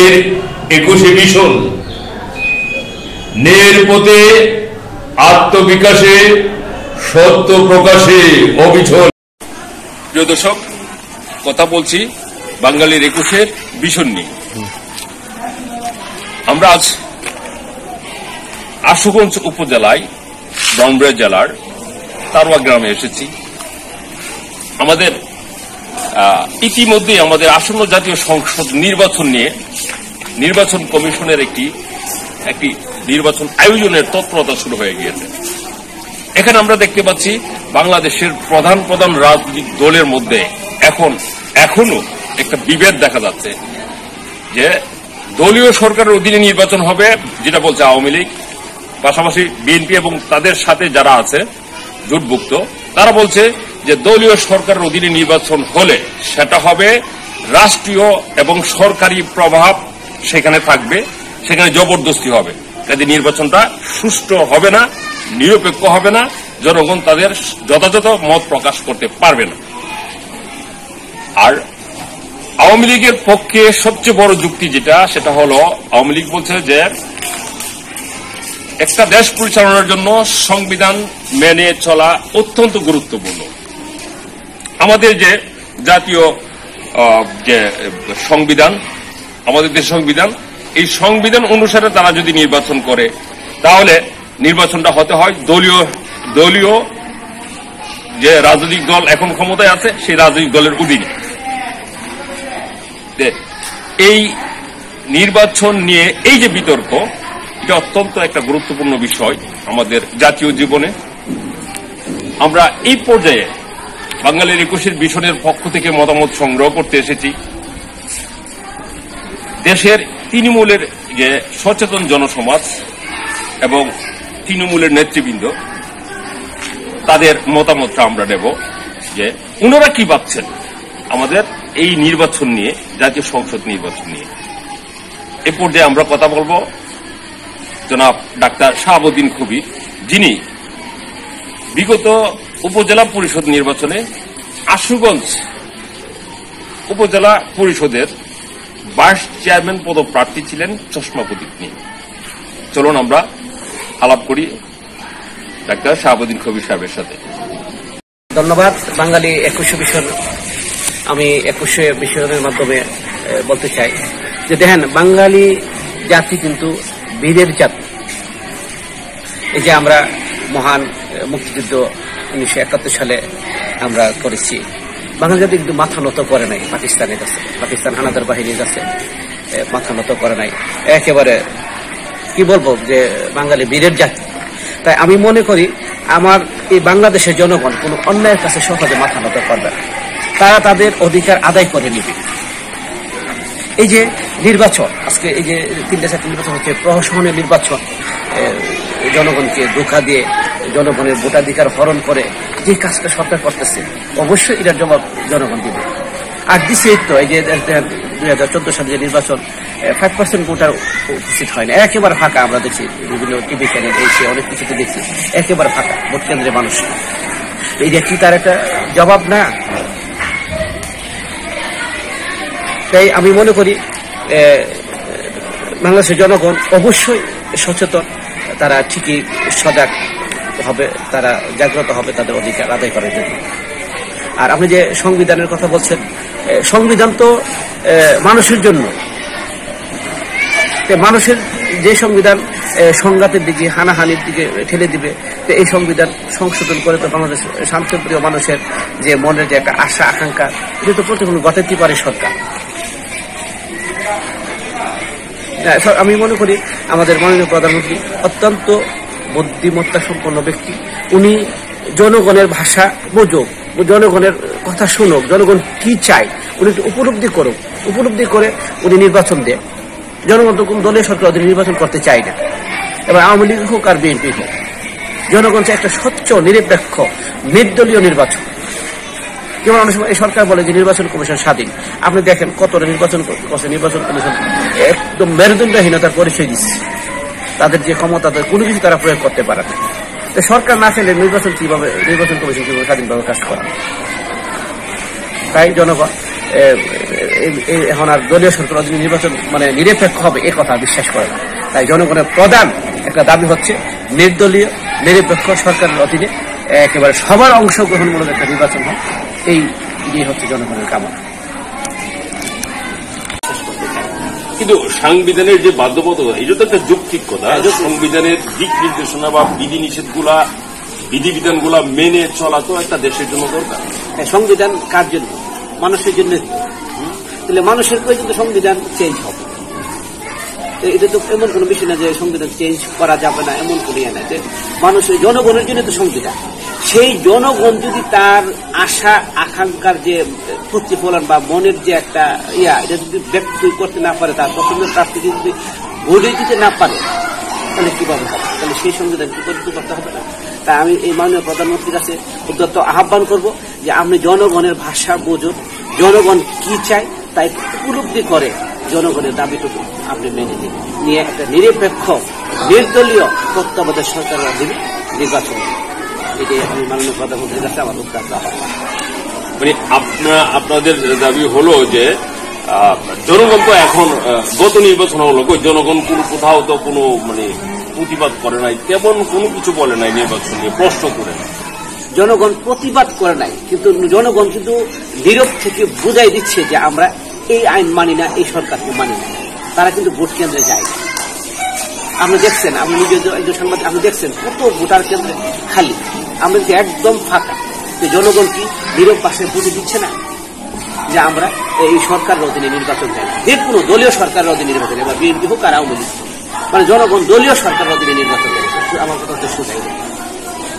বাঙালির 21 মিশন ন্যায়ের পথে আত্মবিকাশে সত্য প্রকাশে অবিচল। প্রিয় দর্শক, কথা বলছি বাঙালির 21 মিশন নিয়ে। আমরা আজ আশুগঞ্জ উপজেলায় ব্রাহ্মণবাড়িয়া জেলার তারোয়া গ্রামে এসেছি। আমাদের ইতিমধ্যে আমাদের আসন্ন জাতীয় সংসদ নির্বাচন নিয়ে নির্বাচন কমিশনের একটি নির্বাচন আয়োজনের তৎপরতা শুরু হয়ে গিয়েছে। এখানে আমরা দেখতে পাচ্ছি বাংলাদেশের প্রধান রাজনৈতিক দলের মধ্যে এখনো একটা বিভেদ দেখা যাচ্ছে যে দলীয় সরকারের অধীনে নির্বাচন হবে, যেটা বলছে আওয়ামী লীগ, পাশাপাশি বিএনপি এবং তাদের সাথে যারা আছে জোটভুক্ত, তারা বলছে যে দলীয় সরকারের অধীনে নির্বাচন হলে সেটা হবে রাষ্ট্রীয় এবং সরকারি প্রভাব সেখানে থাকবে, সেখানে জবরদস্তি হবে, কাজে নির্বাচনটা সুষ্ঠু হবে না, নিরপেক্ষ হবে না, জনগণ তাদের যথাযথ মত প্রকাশ করতে পারবে না। আর আওয়ামী লীগের পক্ষে সবচেয়ে বড় যুক্তি সেটা হলো আওয়ামী লীগ বলছে যে একটা দেশ পরিচালনার জন্য সংবিধান মেনে চলা অত্যন্ত গুরুত্বপূর্ণ। আমাদের যে জাতীয় যে সংবিধান, আমাদের দেশের সংবিধান, এই সংবিধান অনুসারে তারা যদি নির্বাচন করে তাহলে নির্বাচনটা হতে হয় দলীয় যে রাজনৈতিক দল এখন ক্ষমতায় আছে সেই রাজনৈতিক দলের অধীনে। এই নির্বাচন নিয়ে এই যে বিতর্ক, এটা অত্যন্ত একটা গুরুত্বপূর্ণ বিষয় আমাদের জাতীয় জীবনে। আমরা এই পর্যায়ে বাঙালির 21 মিশনের পক্ষ থেকে মতামত সংগ্রহ করতে এসেছি। দেশের তৃণমূলের যে সচেতন জনসমাজ এবং তৃণমূলের নেতৃবৃন্দ, তাদের মতামতটা আমরা নেব যে ওনারা কি ভাবছেন আমাদের এই নির্বাচন নিয়ে, জাতীয় সংসদ নির্বাচন নিয়ে। এ পর্যায়ে আমরা কথা বলবো জনাব ডাক্তার শাহাবুদ্দিন কবির, যিনি বিগত উপজেলা পরিষদ নির্বাচনে আশুগঞ্জ উপজেলা পরিষদের ভাইস চেয়ারম্যান পদপ্রার্থী ছিলেন চশমা প্রতীক নিয়ে। চলুন আমরা আলাপ করি ডাক্তার শাহাবুদ্দিন কবির সাহেবের সাথে। ধন্যবাদ। বাঙালি 21 মিশন, আমি 21 মিশনের মাধ্যমে বলতে চাই যে দেখেন, বাঙালি জাতি কিন্তু বীরের জাতি। এই যে আমরা মহান মুক্তিযুদ্ধ 1971 সালে আমরা করেছি, বাঙালি জাতি কিন্তু মাথা নত করে নাই পাকিস্তানের কাছে, পাকিস্তান হানাদার বাহিনীর কাছে মাথা নত করে নাই। একেবারে কি বলবো যে বাঙালি বীরের জাতি। তাই আমি মনে করি আমার এই বাংলাদেশের জনগণ কোন অন্যায়ের কাছে সহজে মাথা নত করবে না, তারা তাদের অধিকার আদায় করে নেবে। এই যে নির্বাচন, আজকে এই যে 3-4টি নির্বাচন হচ্ছে, প্রহসনের নির্বাচন, জনগণকে ধোঁকা দিয়ে জনগণের ভোটাধিকার হরণ করে যে কাজটা সরকার করতেছে, অবশ্যই এটার জবাব জনগণ দিবে। আর দিচ্ছে তো এই যে 2014 সালে যে নির্বাচন, 5% ভোটার উপস্থিত হয় না, একেবারে ফাঁকা। আমরা দেখছি বিভিন্ন টিভি চ্যানেল এসে অনেক কিছুতে দেখছি একেবারে ফাঁকা ভোট কেন্দ্রে মানুষ। এইটা কি তার একটা জবাব না? তাই আমি মনে করি বাংলাদেশের জনগণ অবশ্যই সচেতন, তারা ঠিকই সজাগ হবে, তারা জাগ্রত হবে তাদের অধিকার আদায় করার জন্য। আর আপনি যে সংবিধানের কথা বলছেন, সংবিধান তো মানুষের জন্য। মানুষের যে সংবিধান সংঘাতের দিকে, হানাহানির দিকে ঠেলে দিবে, তো এই সংবিধান সংশোধন করে তো বাংলাদেশ শান্তিপ্রিয় মানুষের যে মনের যে একটা আশা আকাঙ্ক্ষা, এটা তো প্রতিফলন ঘটাতে পারে সরকার। আমি মনে করি আমাদের মাননীয় প্রধানমন্ত্রী অত্যন্ত বুদ্ধিমত্তা সম্পন্ন ব্যক্তি। উনি জনগণের ভাষা বোঝুক, জনগণের কথা শুনুক, জনগণ কি চায় উনি উপলব্ধি করে উনি নির্বাচন দেন। জনগণ তো কোন দলীয় সরকার অধীনে নির্বাচন করতে চায় না, এবার আওয়ামী লীগ হোক আর বিএনপি হোক, জনগণ চায় একটা স্বচ্ছ নিরপেক্ষ নির্দলীয় নির্বাচন। যেমন অনেক সময় এই সরকার বলে যে নির্বাচন কমিশন স্বাধীন, আপনি দেখেন কতটা নির্বাচন করছে, নির্বাচন কমিশন একদম মেরুদণ্ডহীনতার পরিচয় দিচ্ছে। তাদের যে ক্ষমতা, কোনো কিছু তারা প্রয়োগ করতে পারে না। সরকার না চাইলে নির্বাচন কমিশন কিভাবে স্বাধীনভাবে কাজ করে? তাই জনগণ এখন আর দলীয় সরকার অধীনে নির্বাচন মানে নিরপেক্ষ হবে এ কথা বিশ্বাস করে না। তাই জনগণের প্রধান একটা দাবি হচ্ছে নির্দলীয় নিরপেক্ষ সরকারের অধীনে একেবারে সবার অংশগ্রহণমূলক একটা নির্বাচন হয়। এই হচ্ছে জনগণের কামনা। কিন্তু সাংবিধানের যে বাধ্যবাধকতা, এটা তো একটা যৌক্তিক কথা। সংবিধানের দিক নির্দেশনা বা বিধিবিধানগুলা মেনে চলা তো একটা দেশের জন্য দরকার। সংবিধান কার জন্য? মানুষের জন্য। তাহলে মানুষের প্রয়োজন সংবিধান চেঞ্জ হবে। এটা তো এমন কোন বিষয় না যে সংবিধান চেঞ্জ করা যাবে না, এমন কোন ইয়ে না। যে মানুষের জনগণের জন্য তো সংবিধান। সেই জনগণ যদি তার আশা আকাঙ্ক্ষার যে প্রতিফলন বা মনের যে একটা এটা যদি ব্যক্ত করতে না পারে, তার পছন্দের প্রার্থী যদি ভোটে দিতে না পারে, তাহলে কিভাবে হবে? তাহলে সেই সংবিধান কি পরিচিত করতে হবে না? তাই আমি এই মাননীয় প্রধানমন্ত্রীর কাছে উদ্যত আহ্বান করব যে আপনি জনগণের ভাষা বোঝুন, জনগণ কি চায় তাই উপলব্ধি করে জনগণের দাবিটুকু আপনি মেনে নিয়ে একটা নিরপেক্ষ নির্দলীয় তত্ত্বাবধায়ক সরকারের অধীনে নির্বাচন। এটাই আমি মাননীয় প্রধানমন্ত্রীর কাছে আমার উদ্যত আহ্বান। মানে আপনাদের দাবি হলো যে জনগণ তো এখন গত নির্বাচন হলো, জনগণ কোথাও তো কোনো মানে প্রতিবাদ করে নাই, তেমন কোনো কিছু বলে নাই, নির্বাচন নিয়ে প্রশ্ন করে নাই। জনগণ প্রতিবাদ করে নাই, কিন্তু জনগণ কিন্তু নীরব থেকে বুঝাই দিচ্ছে যে আমরা এই আইন মানি না, এই সরকারকে মানি না। তারা কিন্তু ভোট কেন্দ্রে যায়। আপনি দেখছেন, আপনি নিজের একজন সাংবাদিক, আপনি দেখছেন কত ভোটার কেন্দ্রে খালি, আমরা কিন্তু একদম ফাঁকা। জনগণ কি নীরব পাশে বুঝে দিচ্ছে না যে আমরা এই সরকারের অধীনে নির্বাচন চাই, যে কোনো দলীয় সরকারের অধীনে নির্বাচন, এবার বিএনপি হোক আর আওয়ামী লীগ, মানে জনগণ দলীয় সরকারের অধীনে নির্বাচন করে। আমার কথা হচ্ছে সুজাই,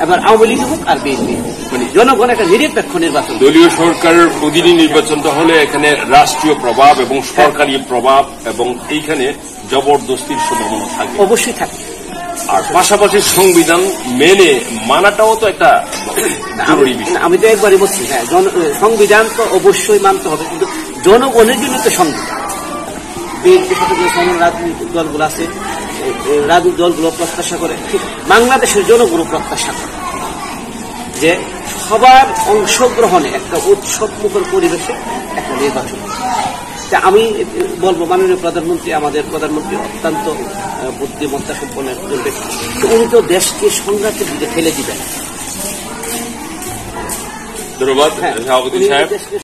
এবার আওয়ামী লীগ হোক আর বিএনপি, মানে জনগণ একটা নিরপেক্ষ নির্বাচন। দলীয় সরকারের অধীনে নির্বাচনটা হলে এখানে রাষ্ট্রীয় প্রভাব এবং সরকারি প্রভাব এবং এইখানে জবরদস্তির সম্ভাবনা থাকে, অবশ্যই থাকে। আর পাশাপাশি সংবিধান মেনে মানাটাও তো একটা জরুরি বিষয়। আমি তো একবারই বলছি, হ্যাঁ, সংবিধান তো অবশ্যই মানতে হবে, কিন্তু জনগণের জন্য তো সংবিধান। বিএনপির সাথে যে রাজনৈতিক দলগুলো আছে, রাজনৈতিক দলগুলো প্রত্যাশা করে, ঠিক বাংলাদেশের জনগণ প্রত্যাশা করে যে সবার অংশগ্রহণে একটা উৎসব মুখর পরিবেশে একটা নির্বাচন। আমি বলবো মাননীয় প্রধানমন্ত্রী, আমাদের প্রধানমন্ত্রী অত্যন্ত বুদ্ধিমত্তা সম্পন্ন একজন ব্যক্তি, উনি তো দেশকে সংঘাতের দিকে ফেলে দিবেন। ধন্যবাদ সভাপতি সাহেব।